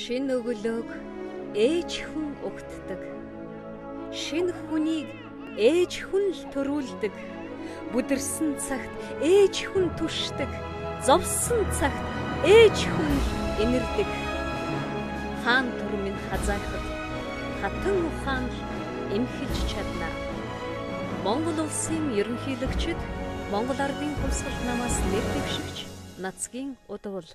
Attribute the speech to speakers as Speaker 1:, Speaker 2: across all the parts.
Speaker 1: Шин өглөөг ээж хүн угтдаг. Шинэ хүнийг ээж хүн л төрүүлдэг. Бүдэрсэн цагт ээж хүн түшдэг. Зовсон цагт ээж хүн л инэрдэг. Хаан турмын хазайхад хатан ухаан л эмхэлж чадна. Монгол улсын ерөнхийлөгчд Монгол ардын хувьсгал намаас нэр дэвшигч Нацгийн удвал.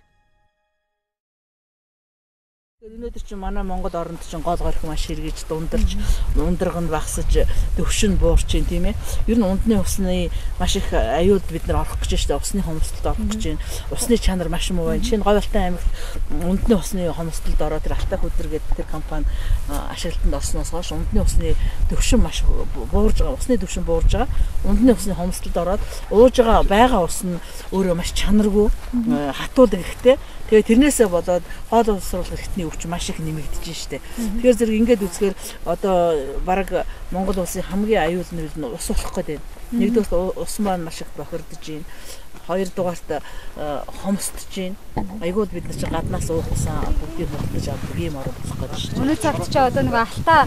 Speaker 2: Өнөөдөр чинь манай Монгол оронд чинь гол горих маш хэрэгж дундарч ундраг нь багсаж төвшин буурч юм тийм ээ. Ер нь ундны усны маш их аюулд бид нар орох гэж байна. Усны хомсдолд орох гэж байна. Усны чанар маш муу байна. Шинэ Говьалтай аймагт ундны усны хомсдолд ороод тэр Алтайх өдөр гэдэг тэр компани ашиглалтанд орсноос хойш ундны усны төвшин маш буурж байгаа. Усны төвшин буурж байгаа. Ундны усны хомсдолд ороод ууж байгаа ус нь өөрөө маш чанаргүй хатуулдаг ихтэй. Тэгээ тэрнээсээ болоод хоол уусруулах эрхтний өвч маш их нэмэгдэж штэ. Тэгэхээр зэрэг ингээд үзэхээр одоо бараг Монгол улсын хамгийн аюул нь ус болох гэдэг. Нэгдүгээр ус маань маш их бохирдож байна. Хоёрдугаарт хомсдож байна. Айгууд бид нар чи гаднаас уухсан бүгдийг бодож авдаг юм орон болох гэж шүү.
Speaker 3: Өнөө цагт чи одоо нэг Алтай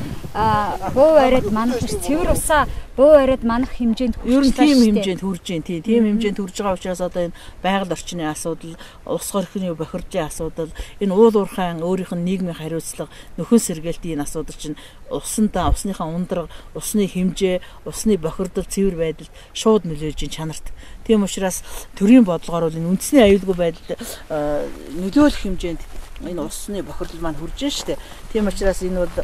Speaker 3: буу бариад манах цэвэр усаа буу бариад манах хэмжээнд хүрч
Speaker 2: байна. Ер нь тийм хэмжээнд хүрж байна. Тийм хэмжээнд хүрж байгаа учраас одоо энэ байгаль орчны асуудал, ус горхины бохирдын асуудал, энэ уул уурхайн өөрийнх нь нийгмийн хариуцлага, нөхөн сэргээлтийн энэ асуудал чинь усандаа усныхаа ундраг, усны хэмжээ, усны бохирдол, цэвэр байдал шууд нөлөөлж чанарт. Тийм учраас төрийн бодлогоор бол энэ үндэсний аюулгүй байдалд нөлөөлөх хэмжээнд энэ усны бохирдол маань хүрж байна шүү дээ. Тийм учраас энэ бол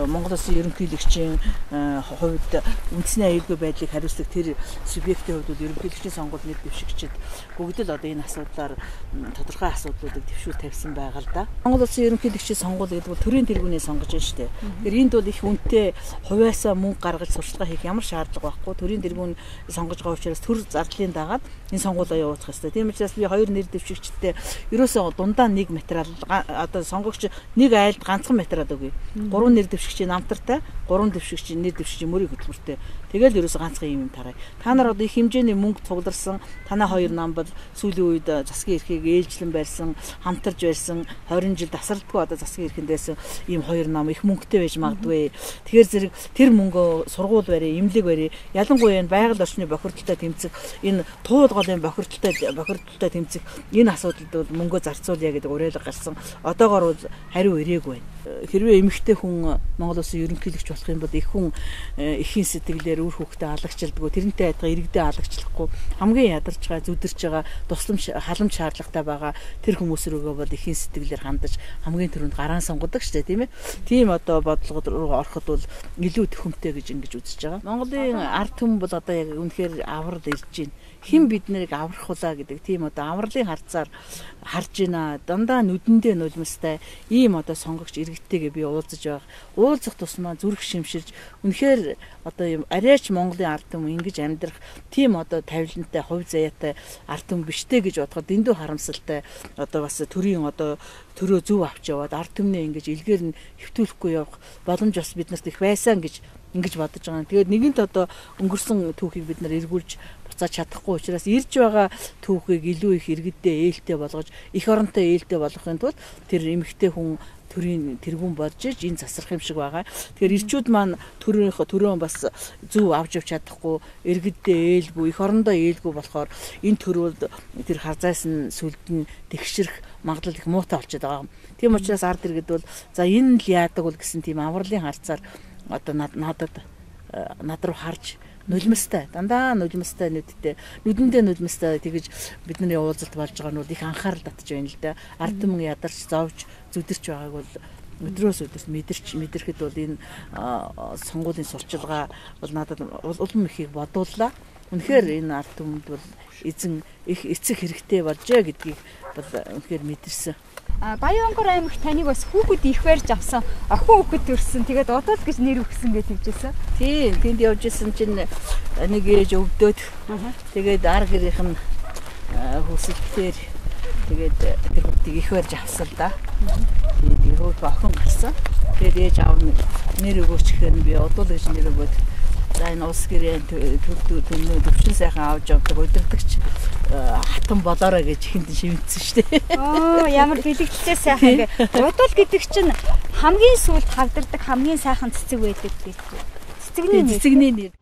Speaker 2: Монгол Улсын ерөнхийлөгчийн хувьд үндэсний аюулгүй байдлыг хариуцдаг тэр субъектийн хувьд бол ерөнхийлөгчийн сонгуульд нэр дэвшигчид бүгд л одоо энэ асуудлаар тодорхой асуудлуудыг дэвшүүл тавьсан байгаа л да. Монгол Улсын ерөнхийлөгчийн сонгуул гэдэг бол төрийн тэргүүнээ сонгож байна шүү дээ. Тэгэхээр энд бол их үнэтэй хувьяасаа мөнгө гаргаж сурталчилгаа хийх ямар шаардлага байхгүй. Төрийн тэргүүн сонгож байгаа учраас төр зардлын дагаад энэ сонгуулаа явуулах хэрэгтэй. Тийм учраас би хоёр нэр дэвшигчтэй ерөөсөө дундаа нэг материал одоо сонгогч нэг айлд ганцхан материал өгье. 3 нэр дэвшигчийн намтартай, 3 дэвшигчийн нэр дэвшигчийн мөрийг хөтөлбөртэй. Тэгэл ерөөсөө ганцхан юм тарай. Та нар одоо их хэмжээний мөнгө цугларсан, танаа хоёр нам бол сүүлийн үед засгийн эрхийг ээлжлэн барьсан, хамтарж барьсан, 20 жил тасралтгүй одоо засгийн эрхэнд байсан ийм хоёр нам их мөнгөтэй байж магадгүй. Тэгэхээр зэрэг тэр мөнгөө сургууль барь, эмнэлэг барь, ялангуяа энэ байгаль орчны бохирдолтой тэмцэх, энэ туул голын бохирдолтой тэмцэх энэ асуудалд бол мөнгөө зарцуулъя гэдэг уриалга гарсан. Одоогоор бол хариу ирээгүй байна. Хэрвээ эмэгтэй хүн Монгол Улсын ерөнхийлөгч болох юм бол их хүн эхийн сэтгэлээр үр хөвгтөө алагчилдаггүй, тэрнтэй адилхан иргэдээ алагчлахгүй, хамгийн ядарч байгаа, зүдэрч байгаа, тусламж халамж шаардлагатай байгаа тэр хүмүүс рүүгээ бол эхийн сэтгэлээр хандаж хамгийн түрүүнд гараан сонгодог шүү дээ, тийм ээ. Тийм одоо бодлого руу ороход бол илүү төхөмтэй гэж ингэж үзэж байгаа. Монголын ард түмэн бол одоо яг үнэхээр аврал ирж байна. Хэн бид нарыг аврахулаа гэдэг тийм одоо авралын харцаар харж байна. Дандаа нүдэндээ нулимстай ийм одоо сонгогч иргэдтэйгээ би уулзаж байгаа. Уулзах тусмаа зүрх шимширж үнэхээр одоо юм арайч Монголын ард түмэн ингэж амьдрах тийм одоо тавилантай, хувь заяатай ард түмэн биштэй гэж бодоход дэндүү харамсалтай одоо бас төрийн одоо төрөө зөв авч яваад ард түмнээ ингэж илгээр нь хэвтүүлэхгүй явах боломж бас биднэрт их байсан гэж ингэж бодож байгаа. Тэгээд нэгэнт одоо өнгөрсөн түүхийг бид нар эргүүлж буцааж чадахгүй учраас ирж байгаа түүхийг илүү их иргэддээ ээлтэй болгож, их оронтой ээлтэй болгохын тулд тэр эмэгтэй хүн төрийн тэргүүн болж иж энэ засрах юм шиг байгаа. Тэгэхээр ирчүүд маань төрөө бас зөв авч явж чадахгүй, иргэддээ ээлгүй, их орондоо ээлгүй болохоор энэ төрөөлд тэр харзайсан сүлд нь тэгшрэх магадлал их муутай болчиход байгаа. Тийм учраас ард иргэд бол за энэ л яадаг бол гэсэн тийм авралын харцаар одоо над руу харж нулимстай, дандаа нулимстай нүдэндээ нулимстай тэгэж бидний уулзалт болж байгаа нь бол их анхаарал татж байна л да. Ард түмэн ядарч зовж зүдэрч байгааг бол өдрөөс өдөрт мэдэрхэд бол энэ сонгуулийн сурчилгаа бол надад улам ихийг бодууллаа. Үнэхээр энэ ард түмэнд бол эцэг хэрэгтэй болжээ гэдгийг бол үнэхээр мэдэрсэн.
Speaker 3: Баянгор аймагт таныг бас хүүхэд их барьж авсан, охин хүүхэд төрсөн. Тэгээд одоо л гэж нэр өгсөн гэж хэлжсэн.
Speaker 2: Тийм, тэнд явж исэн чинь нэг ээж өвдөөд тэгээд ар гэрийнх нь хүсэлтээр тэгээд тэр хүүхдийг их барьж авсан л да. Тэгээд хөөд охин гарсан. Тэгээд ээж аав нэр өгөөч гэхээр би удал гэж нэр өгөөд За энэ улс гэрээний төвчөн сайхан авч явдаг удирдагч хатан болоорой гэж ихэнд шивэнсэн шүү дээ.
Speaker 3: Ямар бэлэгдэлтэй сайхан гэ. Удал гэдэг чинь хамгийн сүүлд хавдардаг хамгийн сайхан цэцэг байдаг гэдэг.
Speaker 2: Цэцэгний нэр.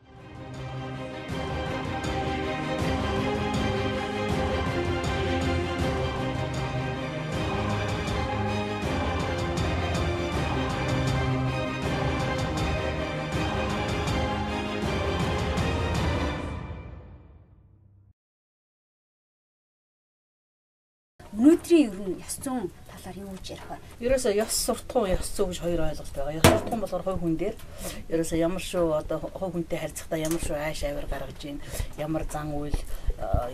Speaker 1: Өнөөдрийн ер нь ёс зүйн талаар юу гэж ярих вэ?
Speaker 2: Ерөөсөө ёс суртахуун, ёс зүй гэж хоёр ойлголт байгаа. Ёс суртахуун болохоор хувь хүн дээр ерөөсөө ямар шүү одоо хувь хүнтэй харьцахдаа ямар шүү айш авир гаргаж ийн, ямар зан үйл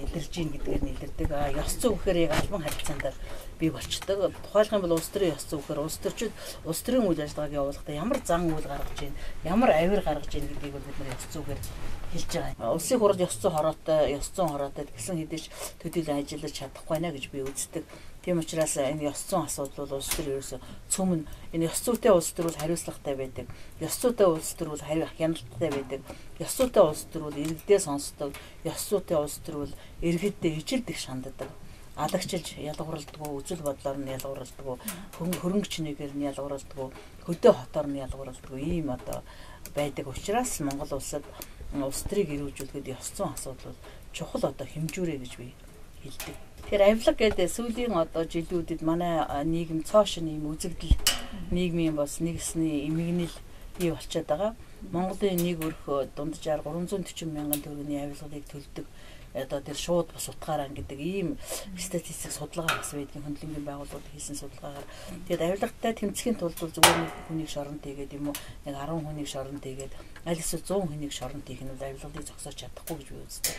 Speaker 2: илэрж ийн гэдгээр нь илэрдэг. Ёс зүй гэхээр яг албан харилцаанд бий болчдөг. Тухайлх юм бол улс төрийн ёс зүй гэхээр улс төрчид улс төрийн үйл ажиллагааг явуулахдаа ямар зан үйл гаргаж ийн, ямар авир гаргаж ийн гэдгийг бол бид нар ёс зүйгээр хэлж байгаа. Улсын хурлд ёс зүйн хороотой гэсэн хэдийч төдийлөн ажиллаж чадахгүй байна гэж би үздэг. Тийм учраас энэ ёс зүйн асуудал бол улс төр ерөөсө цөмөн энэ ёс зүйтэй улс төр бол хариуцлагатай байдаг. Ёс зүйтэй улс төр бол хяналттай байдаг. Ёс зүйтэй улс төр бол иргэдээ сонсдог. Ёс зүйтэй улс төр бол иргэддээ ижилдэх шанддаг. Алагчилж ялгуурлагдгүй, үзэл бодлоор нь ялгуурлагдгүй, хөрөнгө чинээгээр нь ялгуурлагдгүй, хөдөө хотоор нь ялгуурлагдгүй ийм одоо байдаг учраас Монгол улсад улс төрийг эрүүжүүлэхэд ёс зүйн асуудал бол чухал одоо хэмжүүрээ гэж би хэлдэг. Тэгэхээр авилга гэдэг сүүлийн одоо жилүүдэд манай нийгэм цоошин ийм үзэгдэл нийгмийн бас нэгсний эмгэнэл бий болчиход байгаа. Монголын нэг өрх дунджаар 340 мянган төгрөгийн авилгалыг төлдөг. Одоо тэр шууд бас утгаараа гэдэг ийм статистик судалгаа бас байдгийн хөндлөнгийн байгууллагууд хийсэн судалгаагаар тэгээд авилгатай тэмцэхийн тулд зүгээр нэг хүнийг шоронд хийгээд юм уу нэг 10 хүнийг шоронд хийгээд аль эсвэл 100 хүнийг шоронд хийх нь бол авилгалыг зогсоож чадахгүй гэж би үздэг.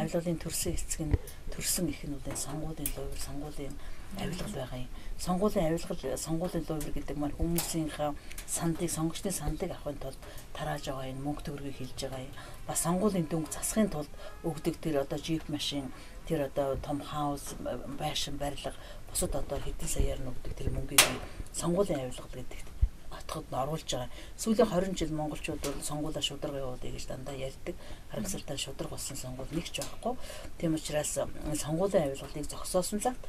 Speaker 2: Авилгалын төрсөн эцэг нь төрсөн их нь бол сонгуулийн лувир, сонгуулийн авилгал байгаа юм. Сонгуулийн лувир гэдэг маань хүмүүсийнхээ сандыг, сонгогчдын сандыг авахын тулд тарааж байгаа энэ мөнгө төгрөгийг хэлж байгаа юм. Бас сонгуулийн дүнг засахын тулд өгдөг тэр одоо джип машин, тэр одоо том хаус, байшин, барилга, бусад одоо хэдэн саяар нь өгдөг тэр мөнгийг сонгуулийн авилгал гэдэгт отгод оруулж байгаа. Сүүлийн 20 жил монголчууд бол сонгуулаа шударга явуулъя гэж дандаа ярьдаг. Харамсалтай шударга болсон сонгуул нэг ч байхгүй. Тийм учраас сонгуулийн авилгалыг зогсоосон цагт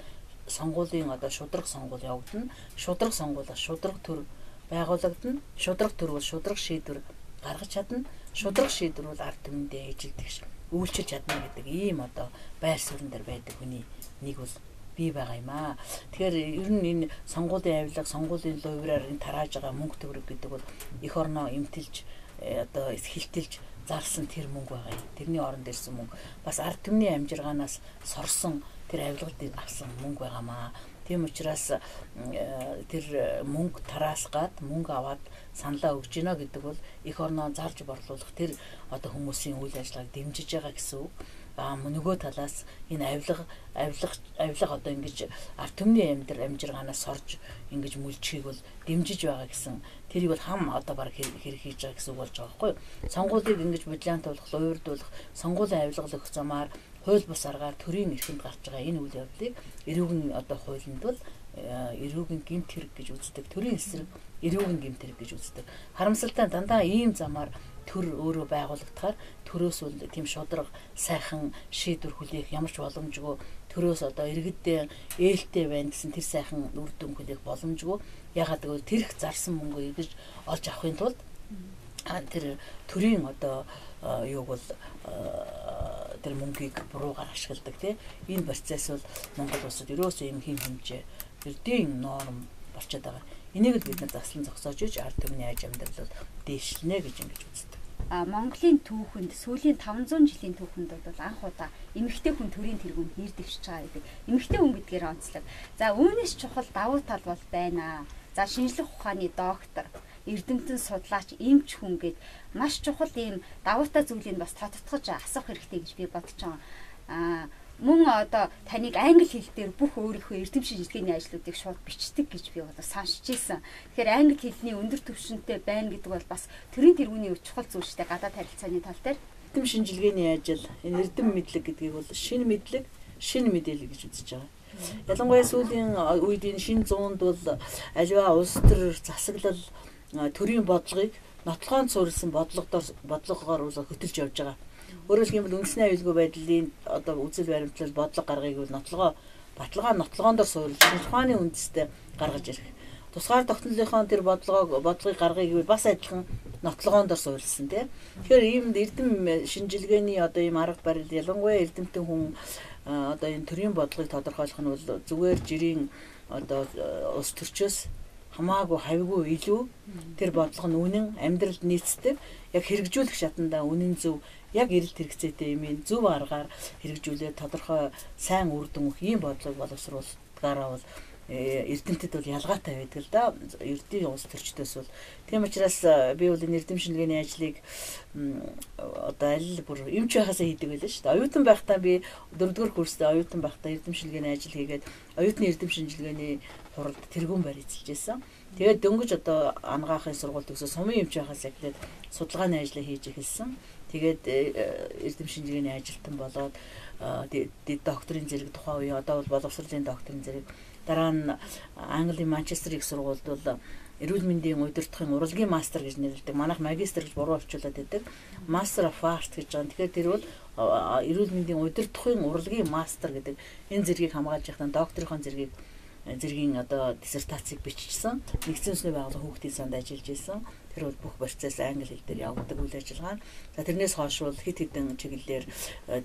Speaker 2: сонгуулийн одоо шударга сонгуул явагдана. Шударга сонгуулаас шударга төр байгуулагдана. Шударга төр бол шударга шийдвэр гаргаж чадна. Шударга шийдвэр бол ард түмэндээ эжилдэх үйлчилж чадна гэдэг ийм одоо байр суурин дээр байдаг хүний нэг бол бий байгаа юм аа. Тэгэхээр ер нь энэ сонгуулийн авилга, сонгуулийн лувираар энэ тарааж байгаа мөнгө төгрөг гэдэг бол эх орноо эмтэлж одоо хилтэлж зарсан тэр мөнгө байгаа юм. Тэрний оронд ирсэн мөнгө бас ард түмний амжиргаанаас сорсон тэр авилгалд авсан мөнгө байгаамаа. Тийм учраас тэр мөнгө тараасгаад мөнгө аваад саналаа өгж гинэ гэдэг бол эх орноо зарж борлуулах тэр одоо хүмүүсийн үйл ажиллагааг дэмжиж байгаа гэсэн үг. Нөгөө талаас энэ авилга одоо ингэж ард түмний амжиргаанаас сорж ингэж мүлжихийг бол дэмжиж байгаа гэсэн тэрийг бол хам одоо баг хэрэг хийж байгаа гэсэн үг болж байгаа байхгүй юу. Сонгуулийг ингэж бодлиантуулах, луурдуулах, сонгуулийн авилгал өгөх замаар хууль бус аргаар төрийн эрхэнд гарч байгаа энэ үйл явдлыг эрүүгийн одоо хуулинд бол эрүүгийн гэмт хэрэг гэж үздэг. Төрийн эсрэг эрүүгийн гэмт хэрэг гэж үздэг. Харамсалтай дандаа ийм замаар төр өөрөө байгуулагдахаар төрөөс бол тийм шударга сайхан шийдвэр хүлээх ямар ч боломжгүй төрөөс одоо иргэдээ ээлтэй байна гэсэн тэр сайхан үр дүн хүлээх боломжгүй. Ягаад гэвэл тэрх зарсан мөнгө эргэж олж авахын тулд тэр төрийн одоо юуг бол тэр мөнгийг буруугаар ашигладаг тийм энэ процесс бол Монгол улсад ерөөсөө юм хэм хэмжээ эрдэм норм болчиход байгаа. Энийг л бид нар заслан зогсоож иж ард түмний аж амьдрал бол дээшлэнэ гэж ингэж үздэг.
Speaker 1: Монголын түүхэнд сүүлийн 500 жилийн түүхэнд бол анх удаа эмэгтэй хүн төрийн тэргүүнд нэр дэвшиж байгаа гэдэг. Эмэгтэй хүн гэдгээр онцлог. За үүнээс чухал давуу тал бол байна. За шинжлэх ухааны доктор, эрдэмтэн судлаач, эмч хүн гэд маш чухал ийм давуутай зүйлийг бас тодтогч асуух хэрэгтэй гэж би бодож байгаа. Мөн одоо таныг англи хэл дээр бүх өөрийнхөө эрдэм шинжилгээний ажлуудыг шууд бичдэг гэж би одоо саншиж ийсэн. Тэгэхээр англи хэлний өндөр түвшинтэй байна гэдэг бол бас төрийн тэргүүний чухал зүйл шүү дээ гадаад харилцааны тал дээр. Эрдэм шинжилгээний ажил, энэ эрдэм мэдлэг гэдгийг бол шинэ мэдлэг, шинэ мэдээлэл гэж үзэж байгаа. Ялангуяа сүүлийн үед энэ шинэ зуунд бол аливаа улс төр засаглал
Speaker 2: төрийн бодлогыг нотлохонд суурилсан бодлогоор хөтөлж явж байгаа. Өөрөөр хэлбэл үндэсний аюулгүй байдлын одоо үзэл баримтлал бодлого гаргахыг бол нотлогоон дор суурилж ухааны үндэстэй гаргаж ирэх. Тусгаар тогтнолынхон тэр бодлогыг гаргахыг бас адилхан нотлогоон дор суурилсан тийм. Тэгэхээр ийм эрдэм шинжилгээний одоо ийм арга барил ялангуяа эрдэмтэн хүн одоо энэ төрийн бодлогыг тодорхойлох нь бол зүгээр жирийн одоо ус төрчөөс хамаагүй хавьгүй илүү тэр бодлого нь үнэн амьдралд нийцдэг яг хэрэгжүүлэх шатндаа үнэн зөв яг эрэлт хэрэгцээтэй юм зөв аргаар хэрэгжүүлээд тодорхой сайн үр дүн өгөх ийм бодлого боловсруулалтаараа бол эрдэмтэд бол ялгаатай байдаг л да. Эрдийн улс төрчдөөс бол тийм учраас би бол энэ эрдэм шинжилгээний ажлыг одоо аль бүр эмч байхасаа хийдэг байлаа шүү дээ. Оюутан байхдаа би 4-р курстэй оюутан байхдаа эрдэм шинжилгээний ажил хийгээд оюутны эрдэм шинжилгээний хуралд тэргүүн барь эзэлж байсан. Тэгээд дөнгөж одоо ангаахын сургууль төгсөө сумын эмч байхасаа эхлээд судалгааны ажлаа хийж эхэлсэн. Тэгээд эрдэм шинжилгээний ажилтан болоод докторийн зэрэг тухайн үе одоо бол боловсролын докторийн зэрэг дараа нь Английн Манчестер их сургуульд бол эрүүл мэндийн удирдлагын урлагийн мастер гэж нэрлэдэг. Манайх магистр гэж буруу орчуулад байдаг. Master of Arts гэж байна. Тэгэхээр тэр бол эрүүл мэндийн удирдлагын урлагийн мастер гэдэг энэ зэргийг хамгаалж явахдаа докторийн зэргийн одоо диссертацийг бичсэн. Нэгдсэн үндэсний байгууллага хүүхдийн санд ажиллаж исэн. Тэр бол бүх процесс англи хэл дээр явагддаг үйл ажиллагаа. За тэрнээс хойш бол хэд хэдэн чиглэлээр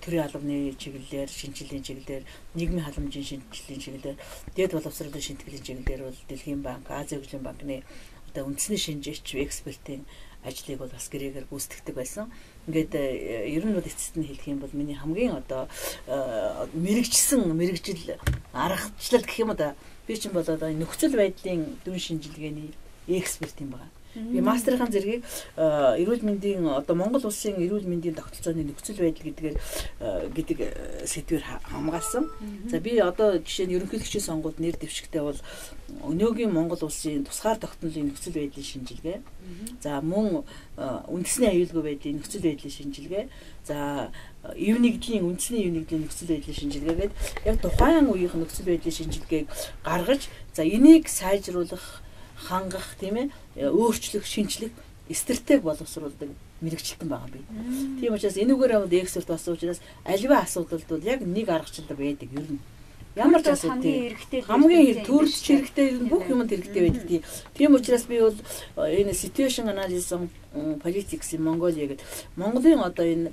Speaker 2: төрийн албаны чиглэлээр, шинжилгээний чиглэлээр, нийгмийн халамжийн шинжилгээний чиглэлээр, дээд боловсролын шинтгэлийн чиглэлээр бол Дэлхийн банк, Азийн хөгжлийн банкны одоо үндэсний шинжээч экспертийн ажлыг бол бас гэрээгээр гүйцэтгэдэг байсан. Ингээд ер нь бол эцэст нь хэлэх юм бол миний хамгийн одоо мэрэгжил аргачлал гэх юм да. Би чинь бол одоо нөхцөл байдлын дүн шинжилгээний эксперт юм байна. Би мастерын зэргийг эрүүл мэндийн одоо Монгол улсын эрүүл мэндийн тогтолцооны нөхцөл байдал гэдэг сэдвээр хамгаалсан. За би одоо жишээ нь ерөнхийлөгчийн сонгуульд нэр дэвшигтэй бол өнөөгийн Монгол улсын тусгаар тогтнолын нөхцөл байдлын шинжилгээ. За мөн үндэсний аюулгүй байдлын нөхцөл байдлын шинжилгээ. За үндэсний ив нэгдлийн нөхцөл байдлын шинжилгээгээд яг тухайн үеийн нөхцөл байдлын шинжилгээг гаргаж за энийг сайжруулах хангах тийм ээ өөрчлөх шинжлэх стратеги боловсруулдаг мэрэгчлэн байгаа би. Тийм учраас энүүгээр эксперт болсон учраас аливаа асуудалд бол яг нэг аргачлал байдаг ер нь. Ямар ч асуудал хамгийн төрөлж хэрэгтэй бүх юмд хэрэгтэй байдаг. Тийм учраас би бол энэ situation analysis politics in Mongolia гэдэг Монголын одоо энэ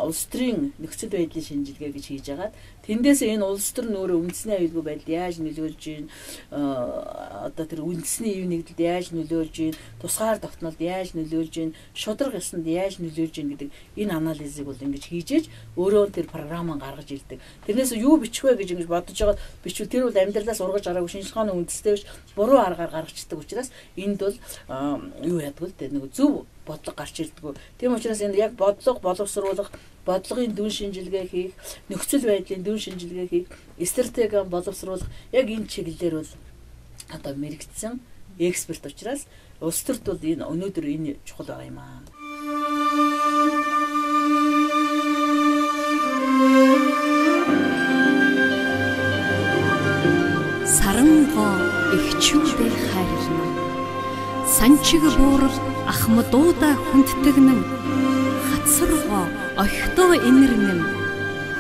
Speaker 2: улс төрийн нөхцөл байдлын шинжилгээ гэж хийж агаад тэндээс энэ улс төр нөөрэ үндэсний аюулгүй байдал яаж нөлөөлж ийн одоо тэр үндэсний ив нэгдэлд яаж нөлөөлж ийн тусгаар тогтнолд яаж нөлөөлж ийн шудраг ёсонд яаж нөлөөлж ийн гэдэг энэ анализыг бол ингэж хийжээж өөрөө тэр програмаа гаргаж ирдэг. Тэрнээс юу бичих вэ гэж ингэж бодож байгаа бичвэл тэр бол амьдралаас ургаж араагүй шинжилгээний үндэстэй биш буруу аргаар гаргацдаг учраас энд бол юу ядгүй л нэг зөв бодлого гарч ирдэг. Тийм учраас энэ яг бодлого боловсруулах, бодлогын дүн шинжилгээ хийх, нөхцөл байдлын дүн шинжилгээ хийх, стратеги боловсруулах яг энэ чиглэлээр бол одоо мэрэгдсэн эксперт учраас улс төрд бол энэ өнөөдөр энэ чухал байгаа юм аа.
Speaker 1: Саранго эхчүүдээ хайрлана. Санчиг буурал ахмадуудаа хүндтэгнэн хатсаргоо ойхтоо инэрнэн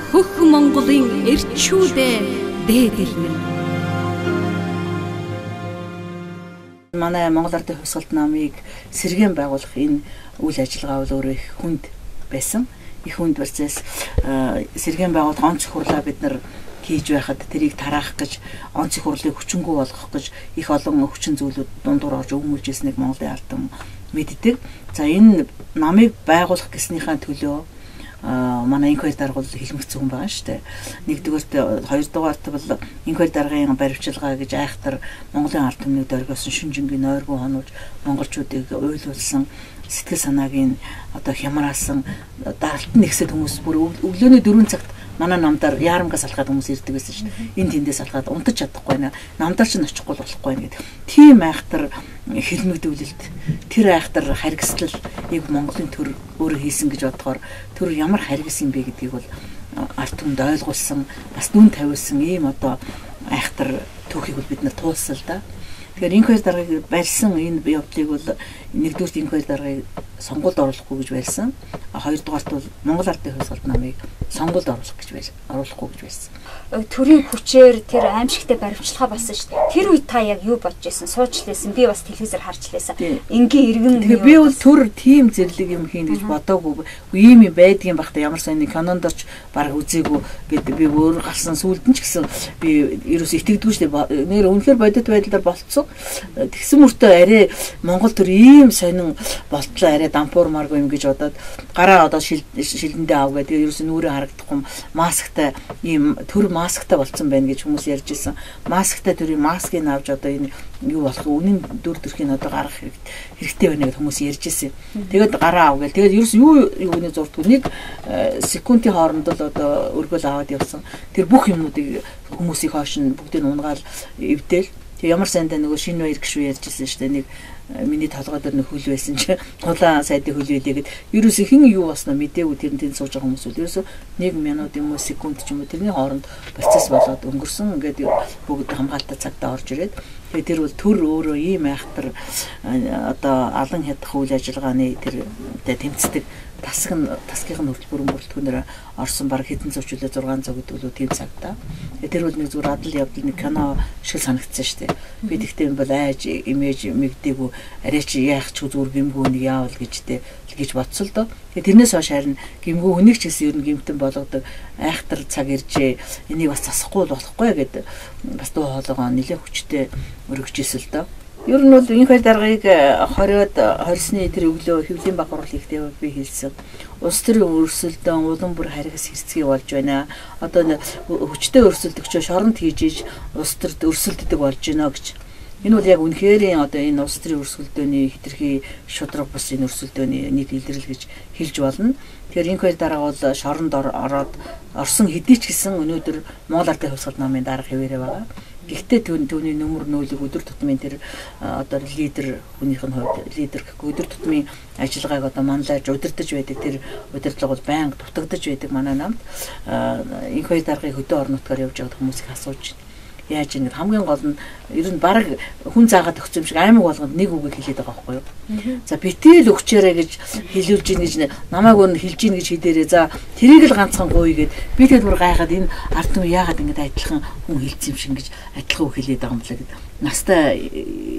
Speaker 1: хөх Монголын эрчүүдээ дээдэлнэн.
Speaker 2: Манай Монгол Ардын хувьсгалт намыг сэргээн байгуулах энэ үйл ажиллагаа бол өөрөө их хүнд байсан. Их хүнд процесс сэргээн байгуулах онц хурлаа бид нар хийж байхад тэрийг тараах гэж онцгой хурлыг хүчингү болгох гэж их олон хүчин зүйлүүд дундуур орж өгмүүлж ирснийг Монголын ардын мэддэг. За энэ намыг байгуулах гэснийхээ төлөө манай инквайр дарга бол хэлмэгцсэн хүн байгаа шүү дээ. Нэгдүгээрт хоёрдугаарт бол инквайр даргын баримтчилгаа гэж айхтар Монголын ард түмнийг дөргиосон шүнжингийн нойргүй хонуулж монголчуудыг уйлуулсан сэтгэл санааг одоо хямраасан даралтан нэгсэд хүмүүс бүр өглөөний 4 цагт манай намдаар яарамгаас алхаад хүмүүс ирдэг байсан шин. Энд тэндээс алхаад унтаж чадахгүй нэ. Намдаар ч очихгүй болохгүй гэдэг. Тийм айхтар хэлмэгдүүлэлт, тэр айхтар харгислал яг Монголын төр өөрөө хийсэн гэж бодохоор төр ямар харгис юм бэ гэдгийг бол ард түмэнд ойлгуулсан, бас дүн тавиулсан ийм одоо айхтар түүхийг бол бид нар туулсан л да. Тэгэхээр энэ хоёр даргаыг барьсан энэ явдлыг бол нэгдүгээр энэ хоёр даргаыг сонгуульд оруулахгүй гэж байсан. Хоёрдугаарт бол Монгол Ардын хувьсгалт намыг сонгуульд оруулахгүй гэж байсан.
Speaker 3: Төрийн хүчээр тэр аимшигтай баримтчилгаа болсон шүү дээ. Тэр үед та яг юу бодож байсан? Сууж лээсэн. Би бас телевизээр харж лээсэн. Энгийн иргэн.
Speaker 2: Тэгээ би бол төр тим зэрлэг юм хийн гэж бодоогүй. Ийм юм байдгийн бахта ямар сайн кинонд орч баг үзээгүй гэдэг би өөр гарсан сүлдэн ч гэсэн би ерөөс итгэдэггүй шүү дээ. Нэр үнэхээр бодит байдлаар болцсон. Тэгсэн мөртөө арай Монгол төр ийм сонин болтлоо арай дампуурмааргүй юм гэж бодоод гараа одоо шилдэндээ аав гэдэг. Ерөөс нүрээ харагдахгүй масктай ийм төр масктай болцсон байна гэж хүмүүс ярьж ирсэн. Масктай төрийн маскыг авч одоо энэ юу болох үнэн дүр төрхийг одоо гаргах хэрэгтэй байна гэж хүмүүс ярьж ирсэн. Тэгээд гараа аав гэл. Тэгээд ерөөс юуны зурдгүй нэг секундын хооронд л одоо өргөл аваад явсан. Тэр бүх юмнуудыг хүмүүсийг хойш нь бүгдийг унгаал эвдээл. Тэг ямар сайндаа нөгөө шинэ баяр гişүү ярьж ирсэн шүү дээ. Нэг миний толгой дээр нэг хөл байсан чи улаан сайдын хөл байлээ гэд ерөөс хин юу басна мэдээгүй тэнд сууж байгаа хүмүүс бол ерөөс 1 минут юм уу секунд ч юм уу тэрний хооронд процесс болоод өнгөрсөн ингээд бүгд хамгаалалтаа цагтаа орж ирээд тэгээ тэр бол төр өөрөө ийм айхтар одоо алан хядах үйл ажиллагааны тэр тэмцдэг тасгын хөтөлбөрийн бүрэлдэхүүнээр орсон баг хэдэн зочилоо 600 гэдэг бол тийм цагтаа. Тэр бол нэг зүгээр адал явдал нэг кино шиг санагдсан шүү дээ. Би тэгтээ юм бол айж имиж мэгдээгүй арай чи яах ч зүгээр гимгүү нэг яавал гэж бодсол доо. Тэрнээс хойш харин гимгүү хүнийг ч гэсэн ер нь гимтэн болгодог айхтар цаг иржээ. Энийг бас засахгүй болохгүй гэдэг бас дуу хоолойгоо нэлээд хүчтэй өргөж ирсэл доо. Ер нь бол энэ хоёр даргаыг 20-ны тэр өглөө хэвлэлийн баг хурал хийхдээ би хэлсэн. Улс төрийн өрсөлдөөн улам бүр харгас хэрцгий болж байна. Одоо хүчтэй өрсөлдөгчөө шоронд хийж улс төрд өрсөлддөг болж байна гэж. Энэ бол яг үнэхээр одоо энэ улс төрийн өрсөлдөөний хэтэрхий шудраг бус энэ өрсөлдөөний нэг илрэл гэж хэлж болно. Тэгэхээр энэ хоёр дарга бол шоронд ороод орсон хэдий ч гэсэн өнөөдөр Монгол Ардын хувьсгалт намын дарга хэвээрээ байгаа. Гэхдээ түүний нөмөр нүүлэг өдөр тутмын тэр одоо лидер хүнийх нь хувьд лидер гэхгүй өдөр тутмын ажиллагааг одоо манлайж удирдах байдаг тэр удирдлага бол байнга дутагдж байдаг манай намд энэ хоёр даргыг хөдөө орон нутгаар явж байгаа хүмүүсийг асууж яаж ингэ хамгийн гол нь ер нь баг хүн заагаад өгсөн юм шиг аймаг болгонд нэг үгийг хэлээд байгаа байхгүй юу. За битэл өгчээрэй гэж хэлүүлж ийн гэж намайг өн хэлж ийн гэж хэлээрээ за тэрийг л ганцхан гуйгээд би тэгэл бүр гайхаад энэ ард түмэн яагаад ингэ адилхан хүн хэлсэн юм шиг ингэж адилхан үг хэлээд байгаа юм блаа гэд настай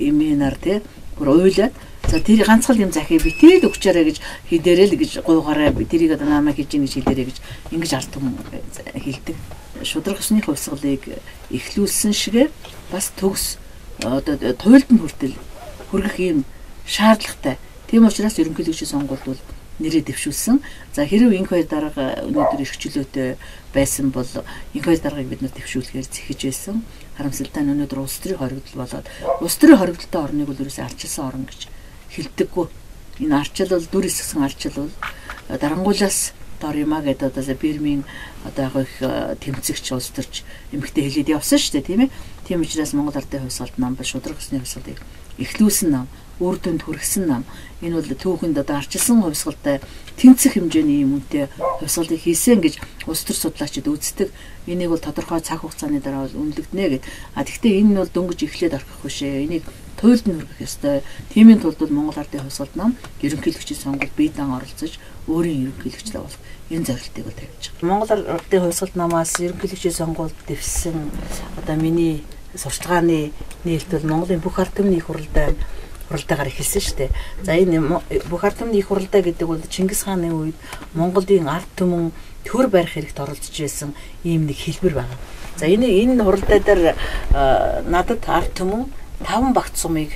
Speaker 2: эмээнаар тий бүр уйлаад за тэр ганцхан юм захий битэл өгчээрэй гэж хэлээрэй л гэж гуйгаараа тэрийг одоо намайг хэлж ийн гэж хэлээрэй гэж ингэж ард түмэн хэлдэг. Шудраг усны хувьсгалыг эхлүүлсэн шигэ бас төгс одоо туйлд нь хүртэл хүргэх юм шаардлагатай. Тийм учраас ерөнхийлөгчийн сонгуульд бол нэрээ дэвшүүлсэн. За хэрв энэ хоёр дарга өнөөдөр эрх чөлөөтэй байсан бол энэ хоёр даргаыг бид нар дэвшүүлэхээр зэхэж байсан. Харамсалтай нь өнөөдөр улс төрийн хоригдол болоод улс төрийн хоригдолтой орныг бол ерөөсөө арчилсан орн гэж хэлдэггүй. Энэ арчил бол дүр эсгсэн арчил бол дарангуулаас дор юмаа гэдэг одоо Бирмийн одоо яг их тэмцэгч улс төрч эмгтээ хэлээд явсан шүү дээ тийм ээ. Тийм учраас Монгол Ардын хувьсгалт нам ба шудраг усны хувьсгалыг эхлүүлсэн нам, үр дүнд хүргэсэн нам. Энэ бол түүхэнд одоо арчилсан хувьсгалтай тэмцэх хэмжээний юм үнэтэй хувьсгалыг хийсэн гэж улс төр судлаачид үздэг. Энийг бол тодорхой цаг хугацааны дараа бол үнэлэгдэнэ гэд. Гэхдээ энэ нь бол дөнгөж эхлээд орхихгүй шээ. Энийг туйлд нь хүргэх ёстой. Тиймийн тулд бол Монгол Ардын хувьсгалт нам ерөнхийлөгчийн сонгуульд бие даан оролцож өөрийн ерөнхийлөгчлөө болох энэ зорилтыг бол тавьж байгаа. Монгол Ардын хувьсгалт намаас ерөнхийлөгчийн сонгуульд дэвсэн одоо миний сурчлагын нээлт бол Монголын бүх ард түмний их хуралдаагаар эхэлсэн шүү дээ. За энэ бүх ард түмний их хуралдаа гэдэг бол Чингис хааны үед Монголын ард түмэн төр барих хэрэгт оролцож байсан ийм нэг хэлбэр байна. За энэ хуралдаа дээр надад ард түмэн 5 багц сумыг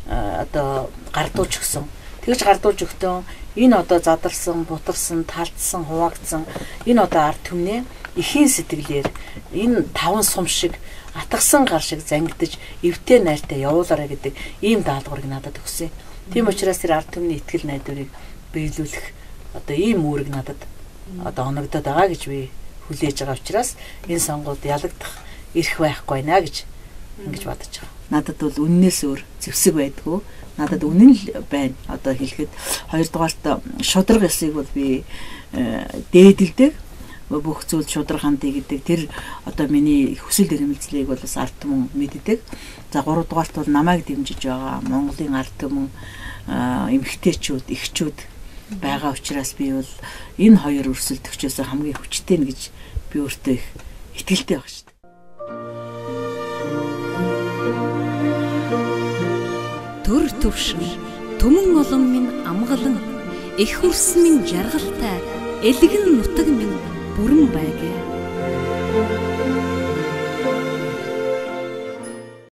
Speaker 2: одоо гардуулж өгсөн. Тэгж гардуулж өгтөн энэ одоо задарсан, бутарсан, талдсан, хуваагдсан энэ одоо ард түмнээ эхийн сэтгэлээр энэ 5 сум шиг атгсан гар шиг зангидж эвтэй найртай явуулаарай гэдэг ийм даалгаврыг надад өгсөн. Тийм учраас тэр ард түмний итгэл найдварыг биелүүлэх одоо ийм үүрэг надад одоо оногдоод байгаа гэж би хүлээж байгаа учраас энэ сонгуульд ялагдах эрх байхгүй наа гэж ингэж бодож байгаа. Надад бол үннээс өөр зэвсэг байдгүй. Надад үнэн л байна. Одоо хэлэхэд хоёрдугаарт шудраг ёсыг бол би дээдэлдэг. бүх зүйл шудраг хандъя гэдэг тэр одоо миний хүсэл эрмэлзлийг бол бас ард түмэн мэддэг. За 3 дугаарт бол намайг дэмжиж байгаа Монголын ард түмэн эмэгтэйчүүд, эхчүүд байгаа учраас би бол энэ хоёр өрсөлдөгчөөс хамгийн хүчтэй нь гэж би өөртөө их итгэлтэй баг шүү дээ.
Speaker 1: Төр төвшин төмөн олон минь амгалан их хөрс минь жаргалтай элгэн нутаг минь бүрэн байгээ.